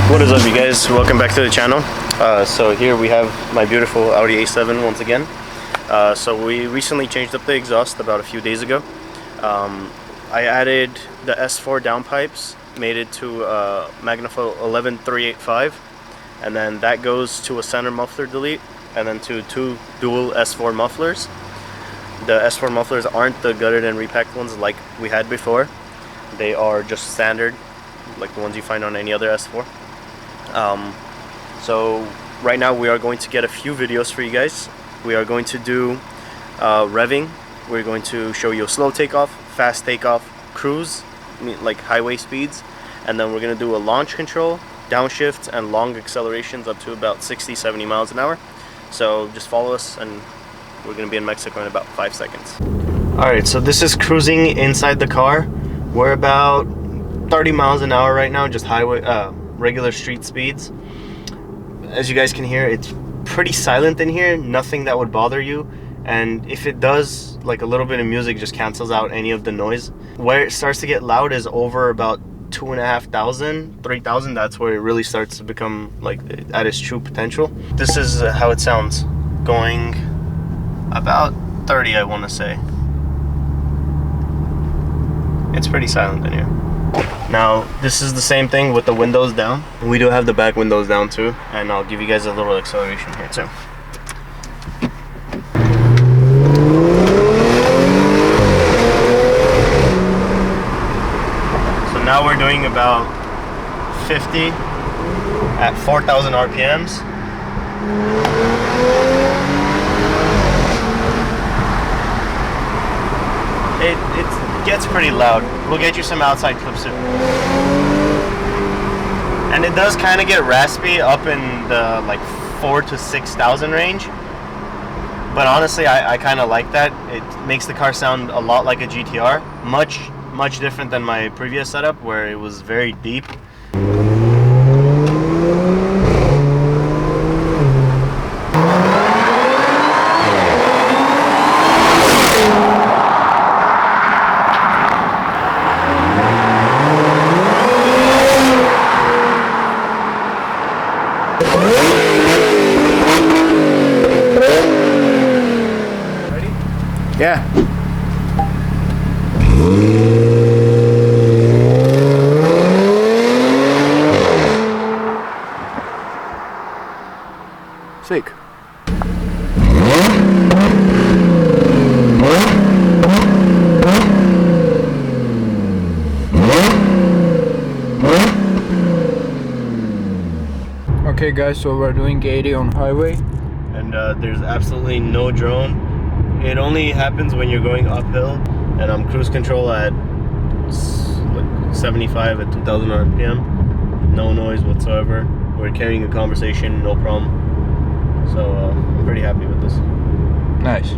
What is up, you guys? Welcome back to the channel. So here we have my beautiful Audi A7 once again. So we recently changed up the exhaust about a few days ago. I added the S4 downpipes, made it to magnaflow 11385, and then that goes to a center muffler delete, and then to two dual S4 mufflers. The S4 mufflers aren't the gutted and repacked ones like we had before. They are just standard, like the ones you find on any other S4. So right now we are going to get a few videos for you guys. We are going to do revving. We're going to show you a slow takeoff, fast takeoff, cruise, like highway speeds, and then we're going to do a launch control, downshift, and long accelerations up to about 60-70 miles an hour. So just follow us, and we're going to be in Mexico in about 5 seconds. Alright, so this is cruising inside the car. We're about 30 miles an hour right now, just highway, regular street speeds. As you guys can hear, it's pretty silent in here, nothing that would bother you, and if it does, like a little bit of music just cancels out any of the noise. Where it starts to get loud is over about 2,500, 3,000. That's where it really starts to become like at its true potential. This is how it sounds going about 30, I want to say. It's pretty silent in here. Now, this is the same thing with the windows down. We do have the back windows down too, and I'll give you guys a little acceleration here too. So now we're doing about 50 at 4,000 RPMs. It gets pretty loud. We'll get you some outside clips soon. And it does kind of get raspy up in the like 4,000 to 6,000 range. But honestly, I kind of like that. It makes the car sound a lot like a GTR. Much different than my previous setup where it was very deep. Yeah. Sick. Okay guys, so we're doing 80 on highway. And there's absolutely no drone. It only happens when you're going uphill, and I'm cruise control at like 75 at 2,000 RPM. No noise whatsoever. We're carrying a conversation, no problem. So I'm pretty happy with this. Nice.